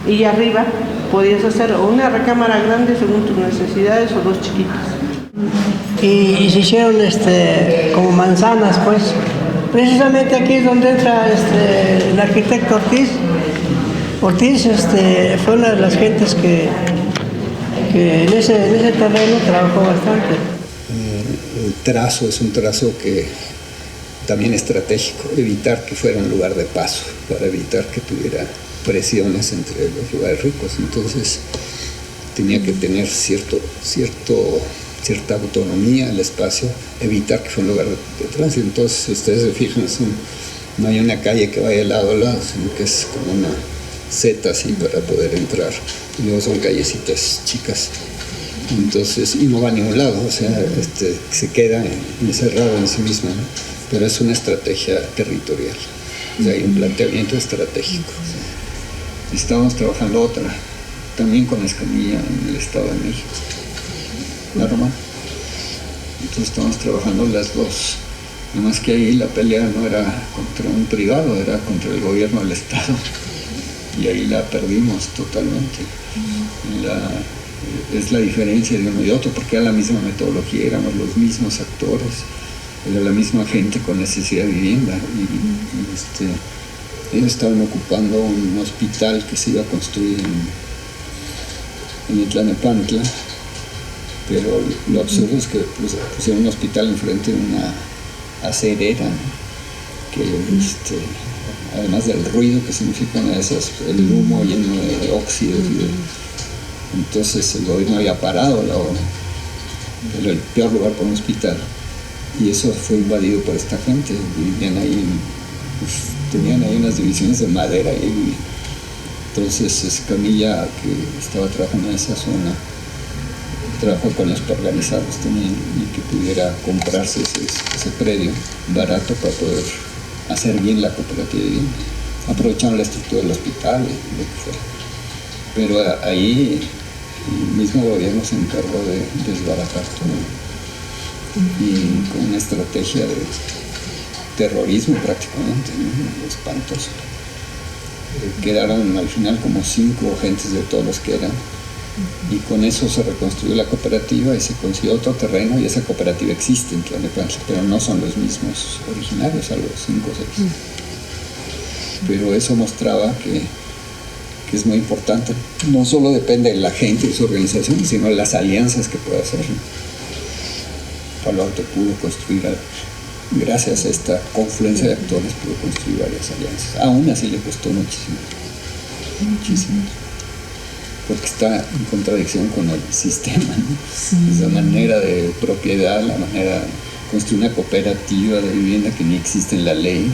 Y arriba podías hacer o una recámara grande según tus necesidades o 2 chiquitas. Y se hicieron como manzanas, pues. Precisamente aquí es donde entra el arquitecto Ortiz. Ortiz fue una de las gentes que en ese terreno trabajó bastante. El trazo es un trazo que también estratégico, evitar que fuera un lugar de paso, para evitar que tuviera presiones entre los lugares ricos. Entonces tenía que tener cierta autonomía el espacio, evitar que fuera un lugar de tránsito. Entonces, si ustedes se fijan, no hay una calle que vaya lado a lado, sino que es como una Z así para poder entrar. Y luego son callecitas chicas. Entonces, y no va a ningún lado, o sea, se queda encerrado en sí mismo, ¿no? Pero es una estrategia territorial, o sea, hay un planteamiento estratégico. Estamos trabajando otra, también con Escamilla en el Estado de México, la Roma. Entonces estamos trabajando las dos, nada más que ahí la pelea no era contra un privado, era contra el gobierno del Estado, y ahí la perdimos totalmente. Es la diferencia de uno y otro, porque era la misma metodología, éramos los mismos actores, era la misma gente con necesidad de vivienda, y ellos estaban ocupando un hospital que se iba a construir en Itlanepantla, pero lo absurdo es que pusieron un hospital enfrente de una acerera, ¿no? Que además del ruido que significan esas, el humo lleno de óxidos entonces el gobierno había parado la obra. Era el peor lugar para un hospital, y eso fue invadido por esta gente. Vivían ahí, tenían ahí unas divisiones de madera, y entonces Escamilla, que estaba trabajando en esa zona, trabajó con los organizados también, y que pudiera comprarse ese predio barato para poder hacer bien la cooperativa de vivienda. Aprovecharon la estructura del hospital, lo que fuera. Pero ahí el mismo gobierno se encargó de desbaratar todo, y con una estrategia de terrorismo prácticamente, ¿no? Espantoso. Quedaron al final como 5 gentes de todos los que eran, y con eso se reconstruyó la cooperativa y se consiguió otro terreno, y esa cooperativa existe en Tlalnepantla, pero no son los mismos originarios, algo 5 o 6. Pero eso mostraba que es muy importante. No solo depende de la gente y su organización, sino de las alianzas que puede hacer. Palo Alto pudo construir, gracias a esta confluencia de actores, pudo construir varias alianzas. Aún así le costó muchísimo, muchísimo, porque está en contradicción con el sistema, ¿no? Sí. Esa manera de propiedad, la manera de construir una cooperativa de vivienda que ni existe en la ley,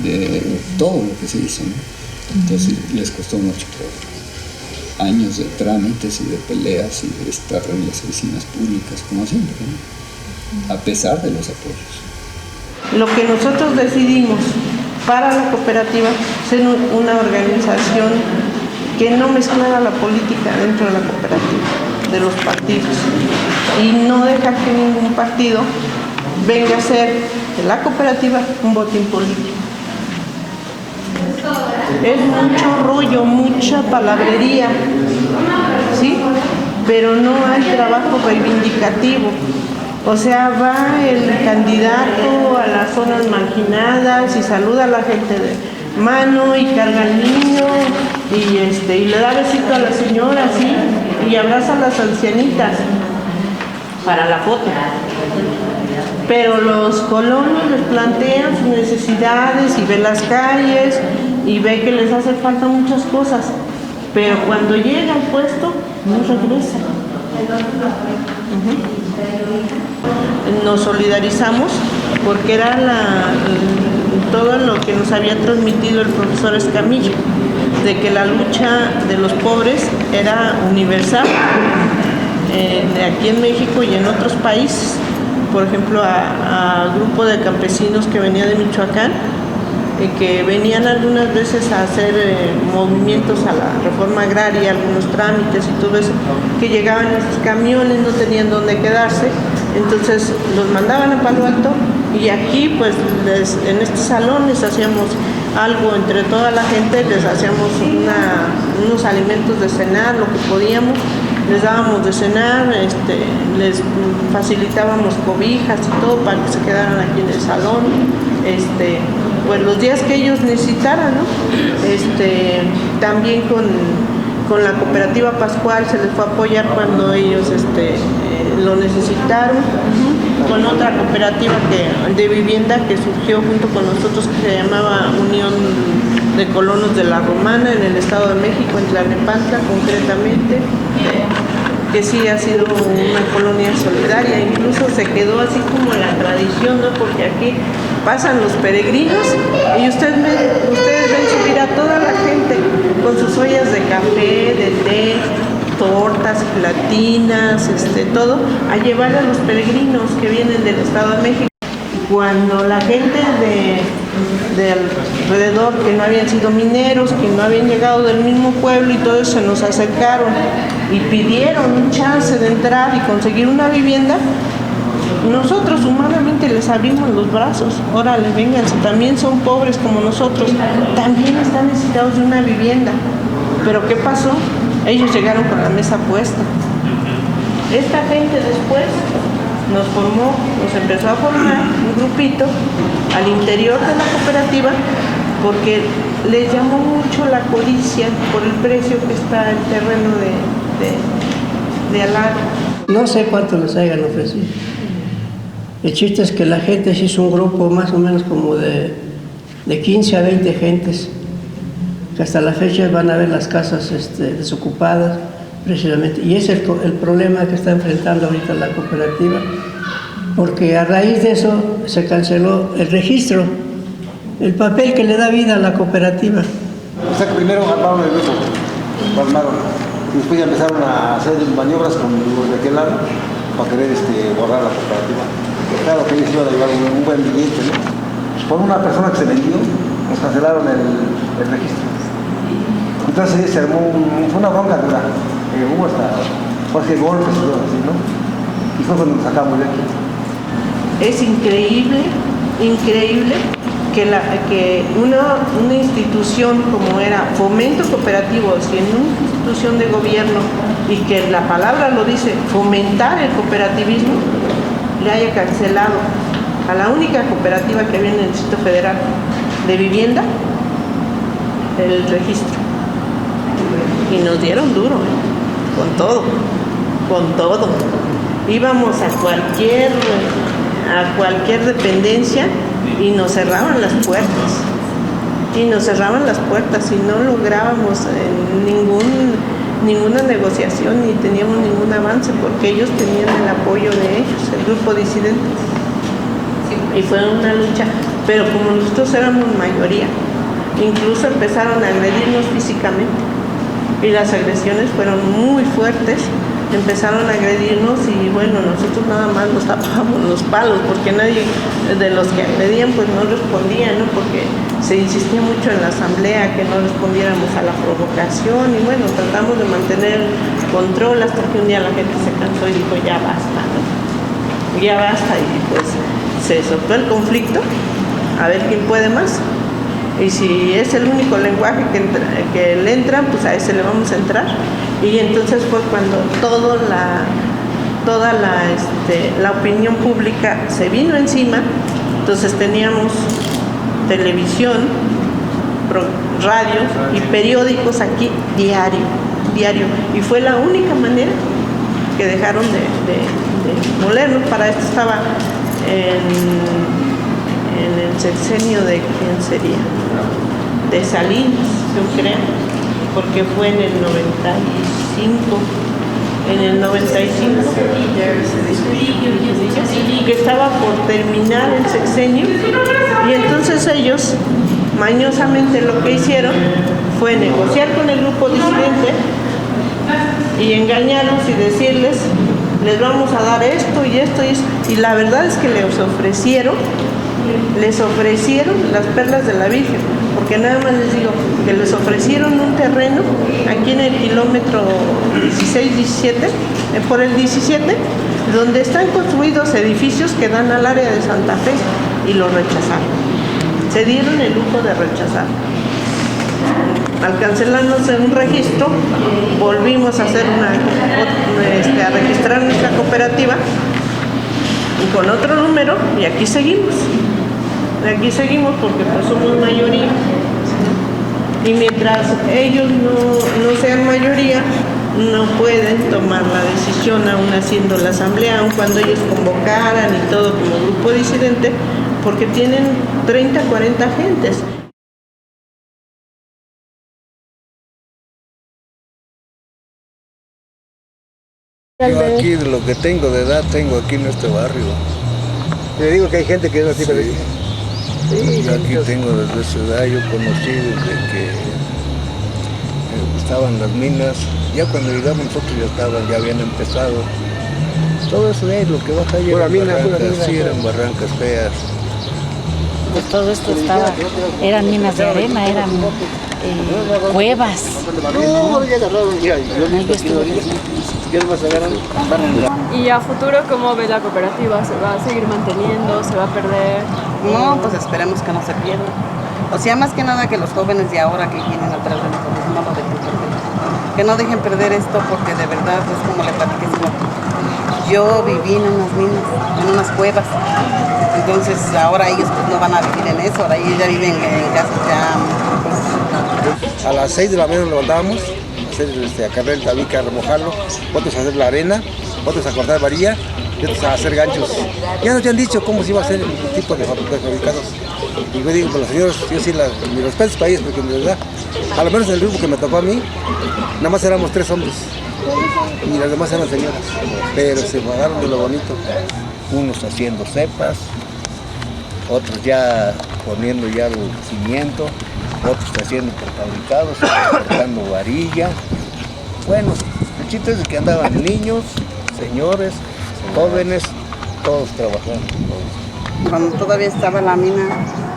de todo lo que se hizo, ¿no? Entonces les costó mucho trabajo. Años de trámites y de peleas y de estar en las oficinas públicas, como siempre, ¿no? A pesar de los apoyos. Lo que nosotros decidimos para la cooperativa ser una organización que no mezclara la política dentro de la cooperativa, de los partidos, y no deja que ningún partido venga a hacer de la cooperativa un botín político. Es mucho rollo, mucha palabrería, ¿sí? Pero no hay trabajo reivindicativo. O sea, va el candidato a las zonas marginadas y saluda a la gente de mano y carga al niño y le da besito a la señora, ¿sí? Y abraza a las ancianitas para la foto. Pero los colonos les plantean sus necesidades y ve las calles y ve que les hace falta muchas cosas, pero cuando llega al puesto no regresa. Nos solidarizamos porque era todo lo que nos había transmitido el profesor Escamilla, de que la lucha de los pobres era universal, aquí en México y en otros países. Por ejemplo, a grupo de campesinos que venía de Michoacán, que venían algunas veces a hacer movimientos a la reforma agraria, algunos trámites y todo eso, que llegaban en sus camiones, no tenían dónde quedarse, entonces los mandaban a Palo Alto, y aquí pues en este salón les hacíamos algo entre toda la gente, les hacíamos unos alimentos de cenar, lo que podíamos, les dábamos de cenar, les facilitábamos cobijas y todo para que se quedaran aquí en el salón, pues los días que ellos necesitaran, ¿no? También con la cooperativa Pascual se les fue a apoyar cuando ellos lo necesitaron, con otra cooperativa de vivienda que surgió junto con nosotros, que se llamaba Unión de Colonos de la Romana, en el Estado de México, en Tlalnepantla concretamente, que sí ha sido una colonia solidaria. Incluso se quedó así como la tradición, ¿no? Porque aquí pasan los peregrinos y ustedes ven subir a toda la gente con sus ollas de café, de té, tortas, gelatinas, todo, a llevar a los peregrinos que vienen del Estado de México. Cuando la gente de alrededor, que no habían sido mineros, que no habían llegado del mismo pueblo y todo eso, se nos acercaron y pidieron un chance de entrar y conseguir una vivienda, nosotros humanamente les abrimos los brazos. Órale, vénganse, también son pobres como nosotros, también están necesitados de una vivienda. Pero ¿qué pasó? Ellos llegaron con la mesa puesta. Esta gente después nos empezó a formar un grupito al interior de la cooperativa, porque les llamó mucho la codicia por el precio que está el terreno de al lado. No sé cuánto les hayan ofrecido. El chiste es que la gente se hizo un grupo más o menos como de 15 a 20 gentes, que hasta la fecha van a ver las casas desocupadas, precisamente. Y ese es el problema que está enfrentando ahorita la cooperativa, porque a raíz de eso se canceló el registro, el papel que le da vida a la cooperativa. O sea que primero armaron el grupo, lo armaron, y después ya empezaron a hacer maniobras con los de aquel lado para querer borrar la cooperativa. Claro que ellos iban a llevar un buen billete, ¿no? Por una persona que se vendió, nos cancelaron el registro. Entonces se armó fue una bronca dura, hubo hasta golpes y todo así, ¿no? Y fue cuando nos sacamos de aquí. Es increíble que una institución como era Fomento Cooperativo, siendo una institución de gobierno y que la palabra lo dice, fomentar el cooperativismo, le haya cancelado a la única cooperativa que había en el Distrito Federal de vivienda el registro. Y nos dieron duro, con todo. Íbamos a cualquier dependencia y nos cerraban las puertas. Y no lográbamos ninguna negociación ni teníamos ningún avance, porque ellos tenían el apoyo de ellos, el grupo disidente. Y fue una lucha, pero como nosotros éramos mayoría, incluso empezaron a agredirnos físicamente. Y las agresiones fueron muy fuertes, empezaron a agredirnos y bueno, nosotros nada más nos tapábamos los palos, porque nadie de los que agredían pues no respondía, ¿no? Porque se insistía mucho en la asamblea que no respondiéramos a la provocación y bueno, tratamos de mantener control hasta que un día la gente se cansó y dijo ya basta, ¿no? Ya basta, y pues se soltó el conflicto, a ver quién puede más. Y si es el único lenguaje que le entran, pues a ese le vamos a entrar. Y entonces fue cuando toda la opinión pública se vino encima. Entonces teníamos televisión, radios y periódicos aquí diario. Y fue la única manera que dejaron de molernos. Para esto estaba en el sexenio de ¿quién sería? De Salinas, yo creo, porque fue en el 95, que estaba por terminar el sexenio, y entonces ellos mañosamente lo que hicieron fue negociar con el grupo disidente y engañarlos y decirles, les vamos a dar esto y esto y eso, y la verdad es que les ofrecieron las perlas de la Virgen, porque nada más les digo que les ofrecieron un terreno aquí en el kilómetro 16-17, por el 17, donde están construidos edificios que dan al área de Santa Fe, y lo rechazaron. Se dieron el lujo de rechazar. Al cancelarnos en un registro, volvimos a hacer a registrar nuestra cooperativa y con otro número, y aquí seguimos porque pues somos mayoría, y mientras ellos no sean mayoría no pueden tomar la decisión corrupción aún haciendo la asamblea, aun cuando ellos convocaran y todo como grupo disidente, porque tienen 30, 40 gentes. Yo aquí de lo que tengo de edad, tengo aquí en este barrio. Le digo que hay gente que es así, pero... Sí, yo aquí tengo desde esa edad, yo conocí desde que estaban las minas. Ya cuando llegamos nosotros ya habían empezado. Todo eso de ahí, lo que baja allá eran barrancas, sí, eran barrancas feas. Pues todo esto eran minas de arena, eran cuevas. ¿Y a futuro cómo ve la cooperativa? ¿Se va a seguir manteniendo? ¿Se va a perder? No, pues esperemos que no se pierda. O sea, más que nada que los jóvenes de ahora que vienen atrás de nosotros no lo dejen perder. Que no dejen perder esto porque de verdad es como le platiqué. Yo viví en unas minas, en unas cuevas. Entonces ahora ellos pues no van a vivir en eso, ahora ellos ya viven en casas ya... Pues. A las 6 de la mañana nos levantábamos, a cargar el tabique, a remojarlo, otros a hacer la arena, otros a cortar varilla y otros a hacer ganchos. Ya nos habían dicho cómo se iba a hacer el tipo de fabricados. Y yo digo, pues los señores, yo sí, mis respetos para ellos, porque en verdad, a lo menos en el grupo que me tocó a mí, nada más éramos 3 hombres y las demás eran señoras, pero se pagaron de lo bonito. Unos haciendo cepas, otros ya poniendo ya el cimiento, otros haciendo prefabricados, cortando varilla. Bueno, el chiste es que andaban niños, señores, jóvenes, todos trabajando. Cuando todavía estaba la mina,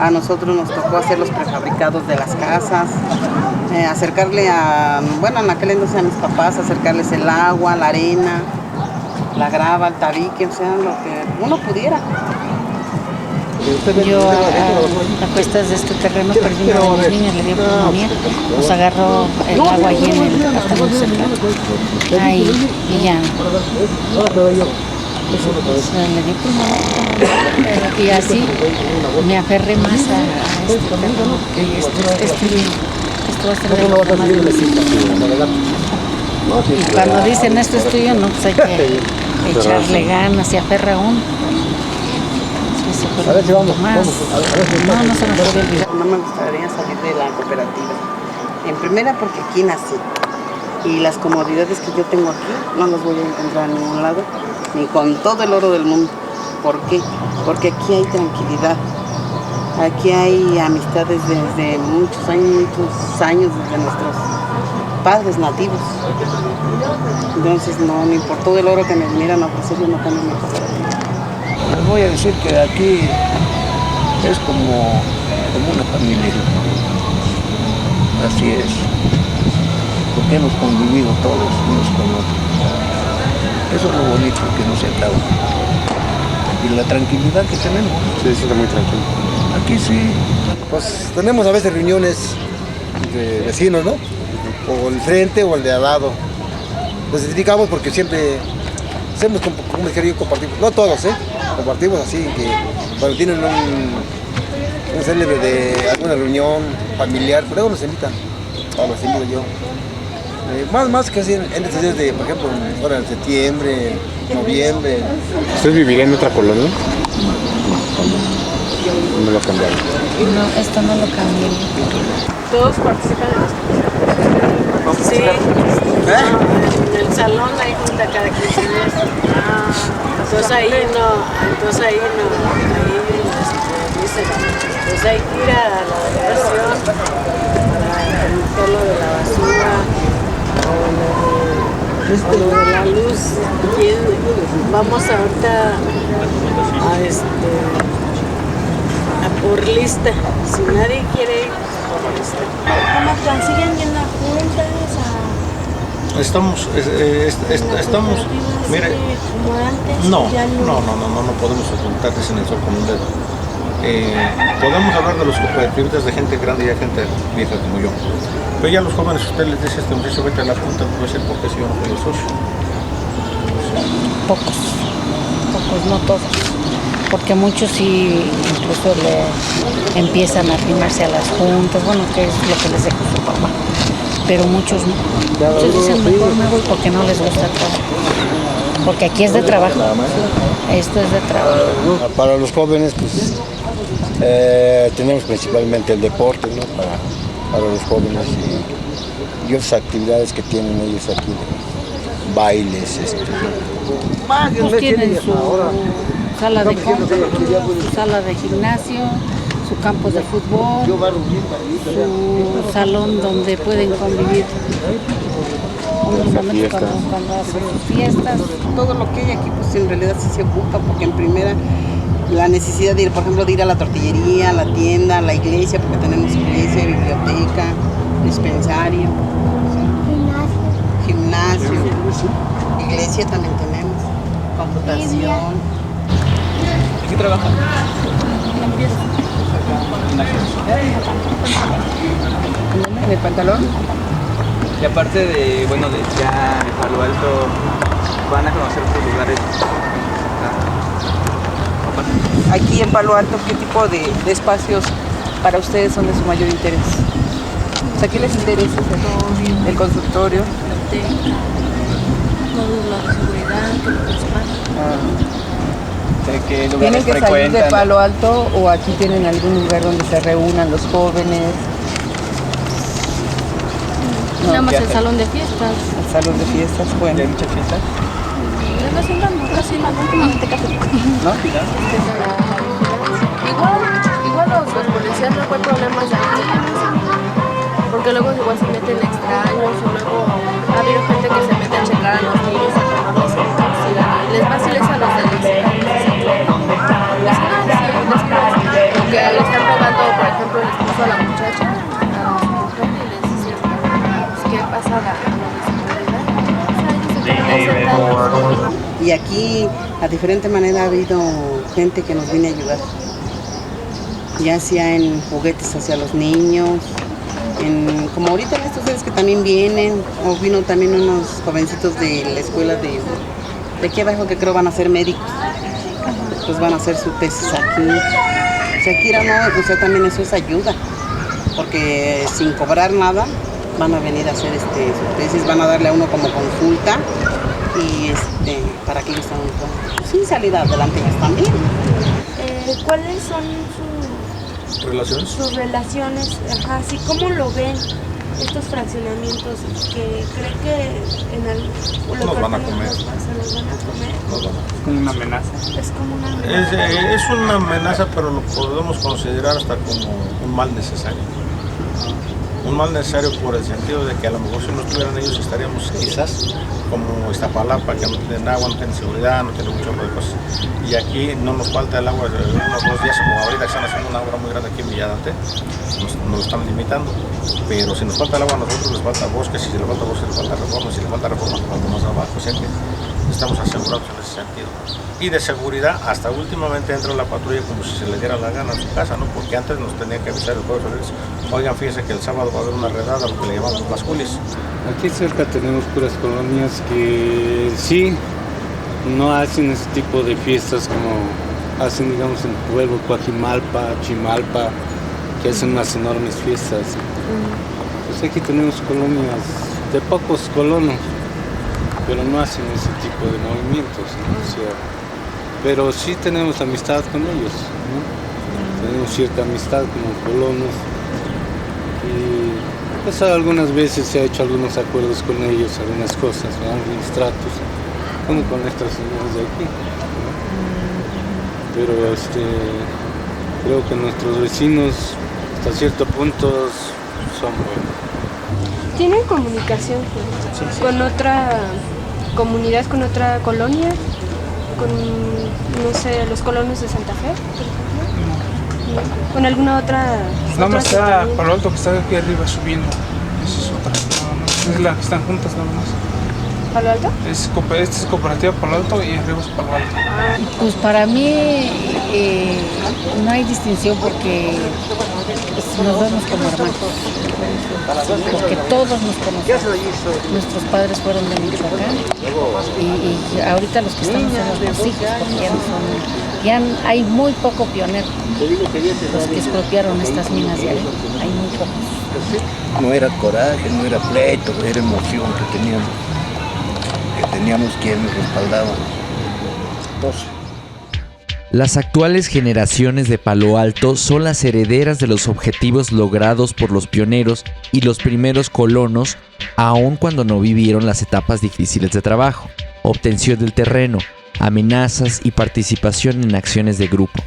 a nosotros nos tocó hacer los prefabricados de las casas, acercarle bueno, en aquel entonces a mis papás, acercarles el agua, la arena, la grava, el tabique, o sea, lo que uno pudiera. Yo a cuestas de este terreno perdí uno de mis niños, le dio pulmonía, nos agarró el agua allí en el departamento central. Ahí, y ya. Pues, le dio pulmonía. Y así me aferré más a este terreno, porque esto va a ser de lo que más necesito. Y cuando dicen esto es tuyo, no, pues hay que echarle ganas y aferra uno. A ver si vamos más. No se nos puede olvidar. No me gustaría salir de la cooperativa. En primera porque aquí nací. Y las comodidades que yo tengo aquí no las voy a encontrar en ningún lado, ni con todo el oro del mundo. ¿Por qué? Porque aquí hay tranquilidad. Aquí hay amistades desde muchos años desde nuestros padres nativos. Entonces no, ni por todo el oro que me vinieran a ofrecer, yo no cambio mi cooperativa. Les voy a decir que aquí es como una familia. Así es. Porque hemos convivido todos unos con otros. Eso es lo bonito, que no se acaba. Y la tranquilidad que tenemos. Sí, está muy tranquilo. Aquí sí. Pues tenemos a veces reuniones de vecinos, ¿no? O el frente o el de al lado. Nos identificamos porque siempre hacemos, como les quería, compartimos. No todos, compartimos así, que cuando tienen un célebre de alguna reunión familiar, luego nos invitan, o los invito yo. Más que así en estos días de, por ejemplo, ahora en septiembre, noviembre. ¿Ustedes vivirían en otra colonia? No lo cambiaron. No, esto no lo cambié. ¿Todos participan en esto? Sí. En el salón hay junta cada 15 días. Entonces ahí no, ahí dicen, pues hay que ir a la delegación para preguntar lo de la basura o lo de la luz. Vamos ahorita a por lista. Si nadie quiere ir, por lista. ¿Cómo están? ¿Siguen yendo a juntas? Estamos, mire, no podemos ocultarles en el sol con un dedo. Podemos hablar de los cooperativistas de gente grande y de gente vieja como yo. Pero ya los jóvenes, usted les dice a este muchacho, vete a la junta, puede ser porque si yo no soy el socio. Pocos, no todos. Porque muchos sí incluso le empiezan a arrimarse a las juntas, bueno, que es lo que les deja su papá. Pero muchos no. Muchos dicen, mejor me voy porque no les gusta el trabajo. porque aquí es de trabajo. Esto es de trabajo. Para los jóvenes, pues tenemos principalmente el deporte, ¿no? Para los jóvenes y otras actividades que tienen ellos aquí, bailes, Pues tienen su sala de compras, su sala de gimnasio, su campo de fútbol, su salón donde pueden convivir cuando hacen sus fiestas. Todo lo que hay aquí, pues en realidad sí se ocupa, porque en primera la necesidad de ir, por ejemplo, de ir a la tortillería, a la tienda, a la iglesia, porque tenemos iglesia, biblioteca, dispensario, gimnasio, iglesia también tenemos, computación. ¿En qué trabajan? ¿En el pantalón? Y aparte de, bueno, de ya en Palo Alto, van a conocer otros lugares. Aquí en Palo Alto, ¿qué tipo de espacios para ustedes son de su mayor interés? O sea, ¿qué les interesa? El consultorio. Módulo de seguridad, ¿Qué lugares ¿Tienen que salir frecuentan? de Palo Alto o aquí tienen algún lugar donde se reúnan los jóvenes? nada más el salón de fiestas. El salón de fiestas, bueno. ¿Y hay muchas fiestas? De vez en cuando, casi no, últimamente casi no. ¿No? Igual los policías no hay problemas de aquí, porque luego igual se meten extraños o luego ha habido gente que se mete a checar a los niños a tomarlos fotos y les va a a los de porque le están pegando, por ejemplo, el esposo a la muchacha y les dicen, ¿qué pasa a la seguridad? Y aquí, a diferente manera, ha habido gente que nos viene a ayudar. Ya sea en juguetes hacia los niños, como ahorita en estos días que también vienen, o vino también unos jovencitos de la escuela de aquí abajo que creo van a ser médicos. Pues van a hacer su tesis aquí. Shakira, no, o sea, también eso es ayuda, porque sin cobrar nada van a venir a hacer su tesis, van a darle a uno como consulta y para que ellos también sin salida adelante ellos también. ¿Cuáles son ¿Relaciones? sus relaciones? Ajá, así como lo ven estos fraccionamientos que cree que en algún Nos van a comer. se los van a comer. Es como una amenaza. Es como una amenaza. Es una amenaza, pero lo podemos considerar hasta como un mal necesario. Un mal necesario por el sentido de que a lo mejor si no estuvieran ellos estaríamos quizás como Iztapalapa, que no tienen agua, no tienen seguridad, no tienen muchas de cosas. Y aquí no nos falta el agua de unos 2 días, como ahorita están haciendo una obra muy grande aquí en Villadante, nos lo están limitando. Pero si nos falta el agua a nosotros, les falta bosque, si les falta bosque, les falta reforma, si les falta reforma, nos falta más abajo, o sea que estamos asegurados en ese sentido. Y de seguridad, hasta últimamente entra la patrulla como si se le diera la gana en su casa, ¿no? Porque antes nos tenía que avisar el jueves, oigan, fíjense que el sábado va a haber una redada, lo que le llamamos las culis. Aquí cerca tenemos puras colonias que sí, no hacen ese tipo de fiestas como hacen, digamos, en Pueblo, Coajimalpa, Chimalpa, que hacen unas enormes fiestas. Pues aquí tenemos colonias de pocos colonos, pero no hacen ese tipo de movimientos, ¿no? O sea, pero sí tenemos amistad con ellos, ¿no? Tenemos cierta amistad como colonos y pues algunas veces se ha hecho algunos acuerdos con ellos, algunas cosas, ¿no? Algunos tratos, como con nuestros señores de aquí, ¿no? Pero creo que nuestros vecinos hasta cierto punto son buenos. ¿Tienen comunicación con otra comunidad, con otra colonia? Con, no sé, los colonos de Santa Fe, por ejemplo? No. ¿Con alguna otra? Nada más está Palo Alto que está aquí arriba subiendo. Esa es otra. Es la que están juntas nada más. ¿Palo Alto? Esta es cooperativa Palo Alto y arriba es Palo Alto. Pues para mí no hay distinción porque nos vemos como hermanos, porque todos nos conocemos. Nuestros padres fueron de Michoacán y ahorita los que estamos somos los hijos, porque hay muy poco pionero. Los que expropiaron estas minas de ahí, hay muy pocos. No era coraje, no era pleito, era emoción que teníamos. porque teníamos quien nos respaldaba. Entonces, Las actuales generaciones de Palo Alto son las herederas de los objetivos logrados por los pioneros y los primeros colonos, aun cuando no vivieron las etapas difíciles de trabajo, obtención del terreno, amenazas y participación en acciones de grupo.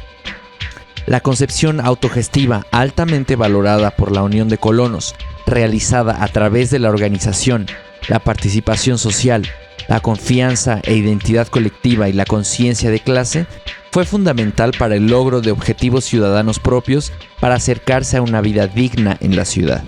La concepción autogestiva, altamente valorada por la Unión de Colonos, realizada a través de la organización, la participación social, la confianza e identidad colectiva y la conciencia de clase, fue fundamental para el logro de objetivos ciudadanos propios para acercarse a una vida digna en la ciudad.